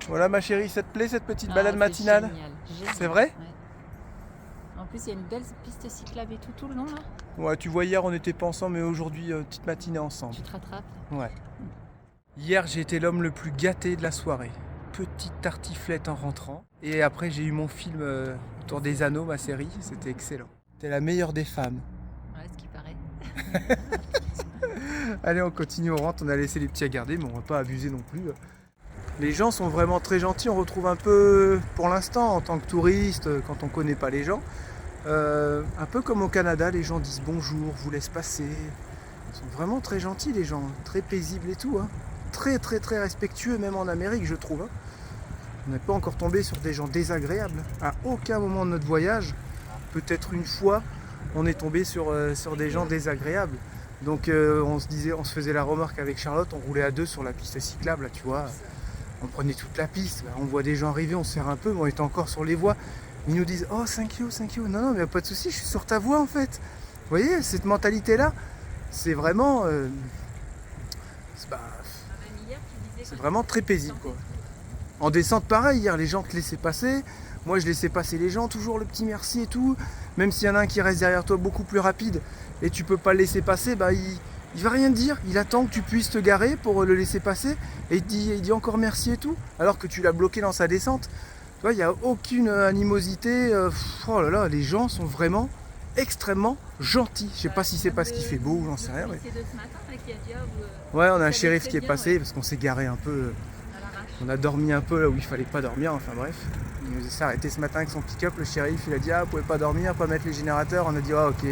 Voilà ma chérie, ça te plaît cette petite balade matinale? Génial. C'est vrai? Ouais. En plus il y a une belle piste cyclable et tout le long là. Ouais, tu vois hier on n'était pas ensemble mais aujourd'hui petite matinée ensemble. Tu te rattrapes? Ouais. Hier j'ai été l'homme le plus gâté de la soirée. Petite tartiflette en rentrant. Et après j'ai eu mon film autour des anneaux, ma série, c'était excellent. T'es la meilleure des femmes. Ouais, ce qui paraît. Allez, on continue, on rentre, on a laissé les petits à garder, mais on va pas abuser non plus. Les gens sont vraiment très gentils, on retrouve un peu, pour l'instant, en tant que touriste, quand on connaît pas les gens, un peu comme au Canada, les gens disent bonjour, vous laissent passer. Ils sont vraiment très gentils les gens, très paisibles et tout. Hein. Très très très respectueux, même en Amérique je trouve. Hein. On n'est pas encore tombé sur des gens désagréables. À aucun moment de notre voyage, peut-être une fois, on est tombé sur des gens désagréables. Donc on se faisait la remarque avec Charlotte, on roulait à deux sur la piste cyclable, là, tu vois. On prenait toute la piste, on voit des gens arriver, on se serre un peu, mais on était encore sur les voies. Ils nous disent oh thank you. Non, mais pas de souci, je suis sur ta voie en fait. Vous voyez, cette mentalité-là, c'est vraiment. C'est vraiment très paisible, quoi. En descente, pareil, hier, les gens te laissaient passer. Moi, je laissais passer les gens, toujours le petit merci et tout. Même s'il y en a un qui reste derrière toi beaucoup plus rapide et tu peux pas le laisser passer, bah il va rien te dire. Il attend que tu puisses te garer pour le laisser passer et il dit encore merci et tout. Alors que tu l'as bloqué dans sa descente. Tu vois, il n'y a aucune animosité. Oh là là, les gens sont vraiment extrêmement gentils. Je sais pas si c'est parce qu'il fait beau, j'en sais rien. Mais... Ouais, on a un shérif qui est passé parce qu'on s'est garé un peu. On a dormi un peu là où il fallait pas dormir, enfin bref. Il nous s'est arrêté ce matin avec son pick-up, le shérif, il a dit ah vous pouvez pas dormir, pas mettre les générateurs. On a dit ah ok.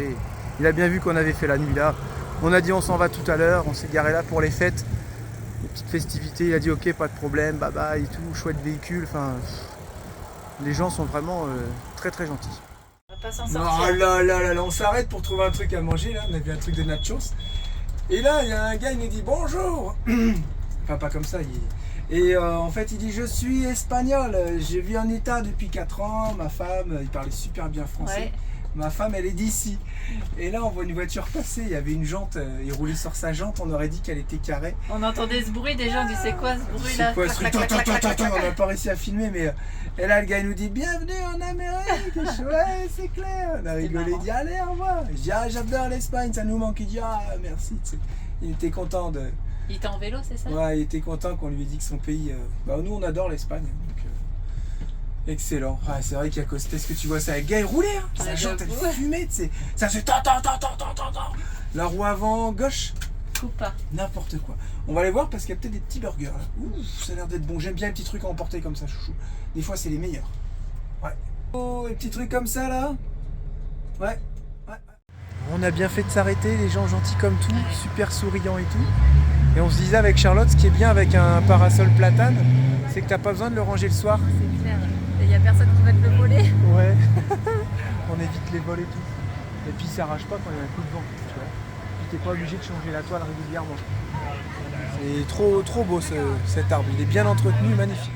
Il a bien vu qu'on avait fait la nuit là. On a dit on s'en va tout à l'heure, on s'est garé là pour les fêtes, les petites festivités. Il a dit ok pas de problème, bye bye et tout, chouette véhicule. Enfin, les gens sont vraiment très très gentils. On va pas s'en sortir. Non là, on s'arrête pour trouver un truc à manger là. On a vu un truc de nachos. Et là il y a un gars, il nous dit bonjour. Enfin pas comme ça. Et en fait il dit je suis espagnol, je vis en État depuis 4 ans, ma femme, il parlait super bien français. Ouais. Ma femme elle est d'ici. Et là on voit une voiture passer, il y avait une jante, il roulait sur sa jante, on aurait dit qu'elle était carrée. On entendait ce bruit des gens, on dit c'est quoi ce bruit là? On n'a pas réussi à filmer mais... Et là le gars il nous dit bienvenue en Amérique. Je dis, ouais c'est clair. On a rigolé, il dit allez au revoir. Je dis ah j'adore l'Espagne, ça nous manque. Il dit ah merci. Il était content de... Il était en vélo, c'est ça? Ouais, il était content qu'on lui ait dit que son pays... Bah nous on adore l'Espagne. Donc, excellent. Ah, c'est vrai qu'il y a Costes que tu vois ça. Le gars il roulait, hein. Sa jante elle fumait, tu sais. Ça fait ta. La roue avant gauche. chouchou pas. N'importe quoi. On va aller voir parce qu'il y a peut-être des petits burgers là. Ouh, ça a l'air d'être bon. J'aime bien les petits trucs à emporter comme ça, chouchou. Des fois, c'est les meilleurs. Ouais. Oh, les petits trucs comme ça là. Ouais. On a bien fait de s'arrêter, les gens gentils comme tout, super souriants et tout. Et on se disait avec Charlotte, ce qui est bien avec un parasol platane, c'est que t'as pas besoin de le ranger le soir. C'est clair. Il n'y a personne qui va te le voler. Ouais. On évite les vols et tout. Et puis ça arrache pas quand il y a un coup de vent. Tu vois. Puis t'es pas obligé de changer la toile régulièrement. C'est trop beau cet arbre. Il est bien entretenu, magnifique.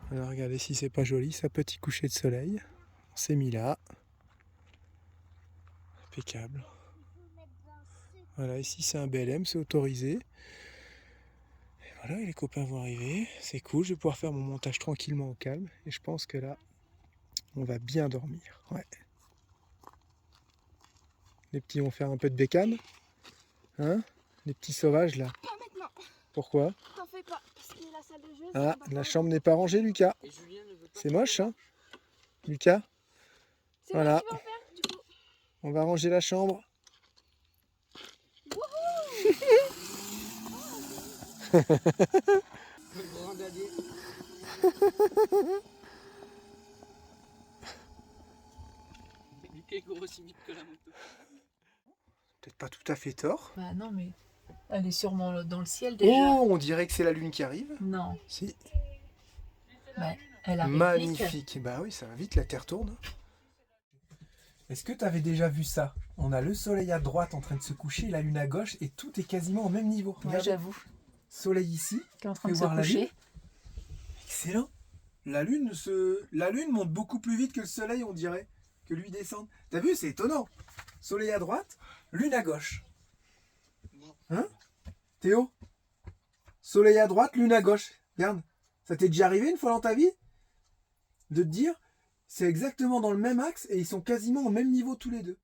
Alors regardez si c'est pas joli, ça petit coucher de soleil. On s'est mis là. Impeccable. Voilà, ici c'est un BLM, c'est autorisé. Et voilà, les copains vont arriver. C'est cool, je vais pouvoir faire mon montage tranquillement au calme. Et je pense que là, on va bien dormir. Ouais. Les petits vont faire un peu de bécane. Hein? Les petits sauvages là. Pas maintenant. Pourquoi? T'en fais pas. Parce que la salle de jeu. Ah, la chambre n'est pas rangée, Lucas. C'est moche, hein, Lucas? Voilà. On va ranger la chambre. Peut-être pas tout à fait tort. Bah non, mais elle est sûrement dans le ciel déjà. Oh, on dirait que c'est la lune qui arrive. Non. Si. Bah, elle arrive Magnifique. vite. Bah oui, ça va vite, la Terre tourne. Est-ce que tu avais déjà vu ça? On a le soleil à droite en train de se coucher, la lune à gauche, et tout est quasiment au même niveau. Ouais, j'avoue. Soleil ici. Qui est en train de Fais se voir la coucher. lune. Excellent. La lune monte beaucoup plus vite que le soleil, on dirait, que lui descend. T'as vu, c'est étonnant. Soleil à droite, lune à gauche. Hein, Théo? Soleil à droite, lune à gauche. Regarde, ça t'est déjà arrivé une fois dans ta vie de te dire, c'est exactement dans le même axe et ils sont quasiment au même niveau tous les deux.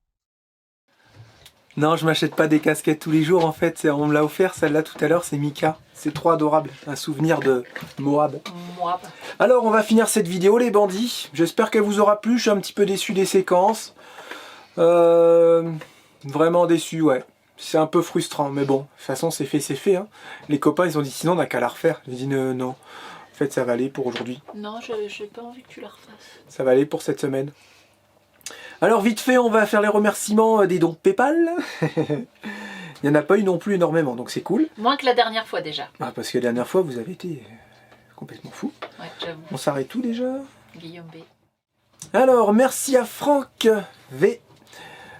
Non, je m'achète pas des casquettes tous les jours en fait, on me l'a offert celle-là tout à l'heure, c'est Mika. C'est trop adorable, un souvenir de Moab. Alors on va finir cette vidéo les bandits, j'espère qu'elle vous aura plu, je suis un petit peu déçu des séquences. Vraiment déçu, ouais. C'est un peu frustrant, mais bon, de toute façon c'est fait. Hein. Les copains ils ont dit sinon on n'a qu'à la refaire. J'ai dit non, en fait ça va aller pour aujourd'hui. Non, j'ai pas envie que tu la refasses. Ça va aller pour cette semaine. Alors vite fait, on va faire les remerciements des dons Paypal. Il n'y en a pas eu non plus énormément, donc c'est cool. Moins que la dernière fois déjà. Ah, parce que la dernière fois, vous avez été complètement fou. Ouais, j'avoue. On s'arrête tout déjà? Guillaume B. Alors, merci à Franck V.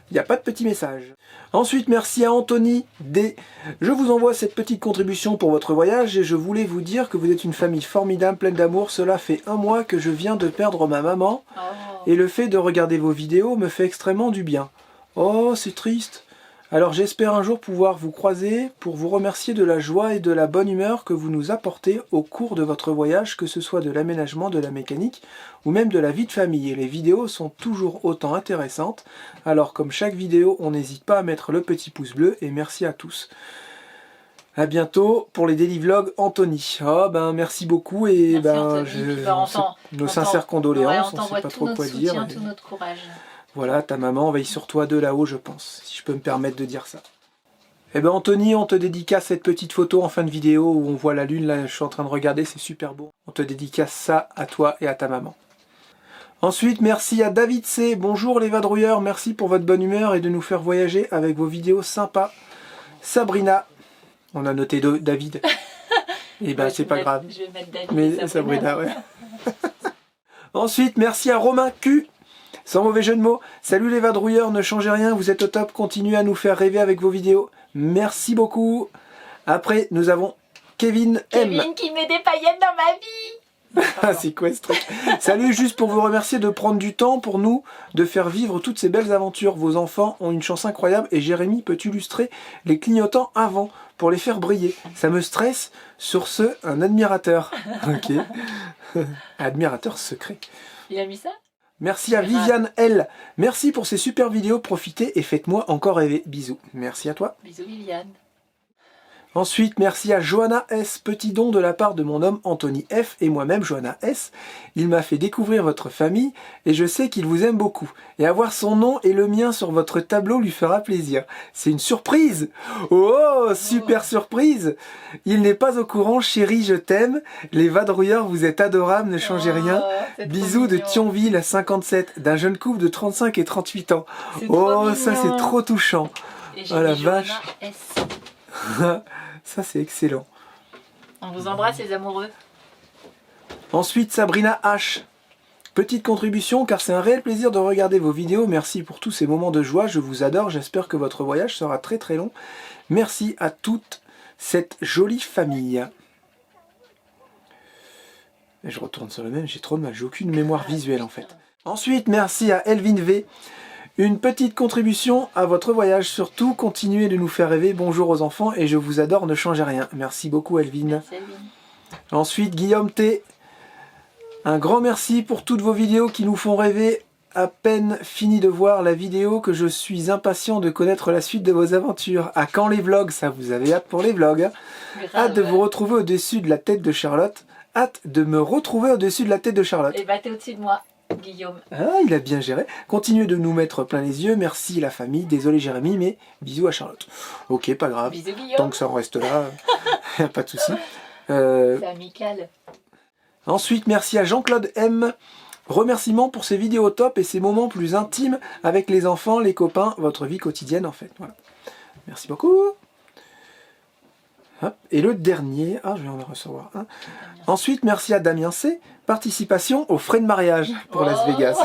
Il n'y a pas de petit message. Ensuite, merci à Anthony D. Je vous envoie cette petite contribution pour votre voyage et je voulais vous dire que vous êtes une famille formidable, pleine d'amour. Cela fait 1 mois que je viens de perdre ma maman et le fait de regarder vos vidéos me fait extrêmement du bien. Oh, c'est triste. Alors j'espère un jour pouvoir vous croiser pour vous remercier de la joie et de la bonne humeur que vous nous apportez au cours de votre voyage, que ce soit de l'aménagement, de la mécanique ou même de la vie de famille. Et les vidéos sont toujours autant intéressantes. Alors comme chaque vidéo, on n'hésite pas à mettre le petit pouce bleu et merci à tous. À bientôt pour les daily vlogs Anthony. Oh ben merci beaucoup et nos sincères condoléances, on ne sait pas trop quoi dire. Tout notre courage. Voilà, ta maman veille sur toi de là-haut, je pense, si je peux me permettre de dire ça. Eh ben Anthony, on te dédicace cette petite photo en fin de vidéo où on voit la lune, là je suis en train de regarder, c'est super beau. On te dédicace ça à toi et à ta maman. Ensuite, merci à David C. Bonjour les vadrouilleurs, merci pour votre bonne humeur et de nous faire voyager avec vos vidéos sympas. Sabrina, on a noté David. Et ben c'est pas grave. Je vais mettre David Mais et Sabrina, ouais. Ensuite, merci à Romain Q. Sans mauvais jeu de mots. Salut les vadrouilleurs, ne changez rien, vous êtes au top. Continuez à nous faire rêver avec vos vidéos. Merci beaucoup. Après, nous avons Kevin M. Kevin qui met des paillettes dans ma vie. Ah, c'est quoi ce truc? Salut, juste pour vous remercier de prendre du temps pour nous, de faire vivre toutes ces belles aventures. Vos enfants ont une chance incroyable et Jérémy peut illustrer les clignotants avant pour les faire briller. Ça me stresse. Sur ce, un admirateur. Ok. Admirateur secret. Il a mis ça? Merci à Viviane L. Merci pour ces super vidéos. Profitez et faites-moi encore rêver. Bisous. Merci à toi. Bisous Viviane. Ensuite, merci à Johanna S. Petit don de la part de mon homme Anthony F. et moi-même Johanna S. Il m'a fait découvrir votre famille et je sais qu'il vous aime beaucoup. Et avoir son nom et le mien sur votre tableau lui fera plaisir. C'est une surprise. Oh, super surprise. Il n'est pas au courant, chérie, je t'aime. Les vadrouilleurs, vous êtes adorables, ne changez rien. Bisous de Thionville à 57, d'un jeune couple de 35 et 38 ans. Oh, ça c'est trop touchant. Oh la vache. Ça c'est excellent. On vous embrasse les amoureux. Ensuite Sabrina H. Petite contribution car c'est un réel plaisir de regarder vos vidéos. Merci pour tous ces moments de joie. Je vous adore. J'espère que votre voyage sera très très long. Merci à toute cette jolie famille. Et je retourne sur le même. J'ai trop de mal. J'ai aucune mémoire visuelle en fait. Ensuite merci à Elvin V. Une petite contribution à votre voyage. Surtout, continuez de nous faire rêver. Bonjour aux enfants et je vous adore, ne changez rien. Merci beaucoup Elvin. Merci, Elvin. Ensuite, Guillaume T. Un grand merci pour toutes vos vidéos qui nous font rêver. À peine fini de voir la vidéo que je suis impatient de connaître la suite de vos aventures. À quand les vlogs? Ça, vous avez hâte pour les vlogs. Hâte de vous retrouver au-dessus de la tête de Charlotte. Hâte de me retrouver au-dessus de la tête de Charlotte. Et bah t'es au-dessus de moi. Guillaume. Ah, il a bien géré. Continuez de nous mettre plein les yeux. Merci la famille. Désolé Jérémy, mais bisous à Charlotte. Ok, pas grave. Bisous Guillaume. Tant que ça en reste là, pas de souci. C'est amical. Ensuite, merci à Jean-Claude M. Remerciements pour ces vidéos top et ces moments plus intimes avec les enfants, les copains, votre vie quotidienne en fait. Voilà. Merci beaucoup. Hop. Et le dernier, je vais en recevoir un. Ensuite, merci à Damien C. Participation aux frais de mariage pour Las Vegas.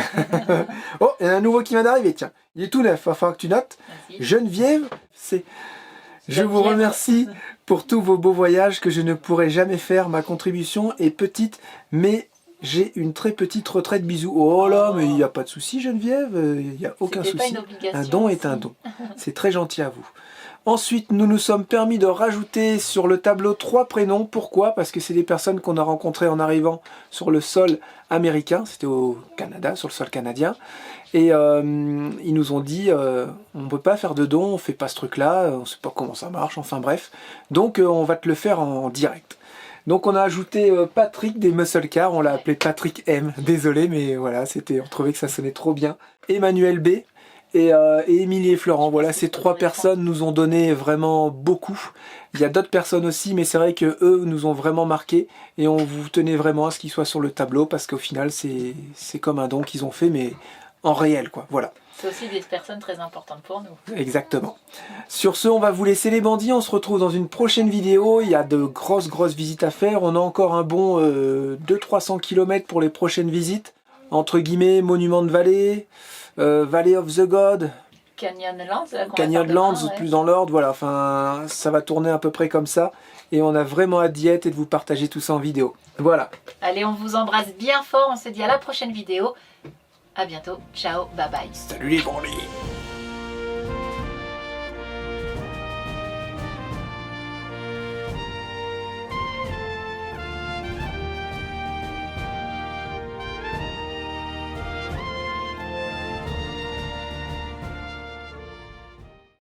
Oh, il y en a un nouveau qui vient d'arriver, tiens. Il est tout neuf, il va falloir que tu notes. Merci. Geneviève C. Je vous remercie pour tous vos beaux voyages que je ne pourrai jamais faire. Ma contribution est petite, mais j'ai une très petite retraite. Bisous. Oh là, mais il n'y a pas de souci, Geneviève. Il n'y a aucun souci. Un don est un don. C'est très gentil à vous. Ensuite, nous nous sommes permis de rajouter sur le tableau 3 prénoms. Pourquoi? Parce que c'est des personnes qu'on a rencontrées en arrivant sur le sol américain. C'était au Canada, sur le sol canadien. Et ils nous ont dit, on ne peut pas faire de dons, on ne fait pas ce truc-là, on ne sait pas comment ça marche, enfin bref. Donc on va te le faire en direct. Donc on a ajouté Patrick des Muscle Cars, on l'a appelé Patrick M. Désolé, mais voilà, on trouvait que ça sonnait trop bien. Emmanuel B. Et Émilie et Florent, voilà, ces 3 personnes nous ont donné vraiment beaucoup. Il y a d'autres personnes aussi, mais c'est vrai que eux nous ont vraiment marqué et on vous tenait vraiment à ce qu'ils soient sur le tableau parce qu'au final c'est comme un don qu'ils ont fait, mais en réel quoi, voilà. C'est aussi des personnes très importantes pour nous. Exactement. Sur ce, on va vous laisser les bandits, on se retrouve dans une prochaine vidéo. Il y a de grosses visites à faire, on a encore un bon 200-300 km pour les prochaines visites. Entre guillemets, Monument de Vallée, Valley of the God, Canyonlands, plus dans l'ordre, voilà, enfin ça va tourner à peu près comme ça et on a vraiment hâte d'y être et de vous partager tout ça en vidéo. Voilà. Allez, on vous embrasse bien fort, on se dit à la prochaine vidéo. À bientôt, ciao, bye bye. Salut les bandits.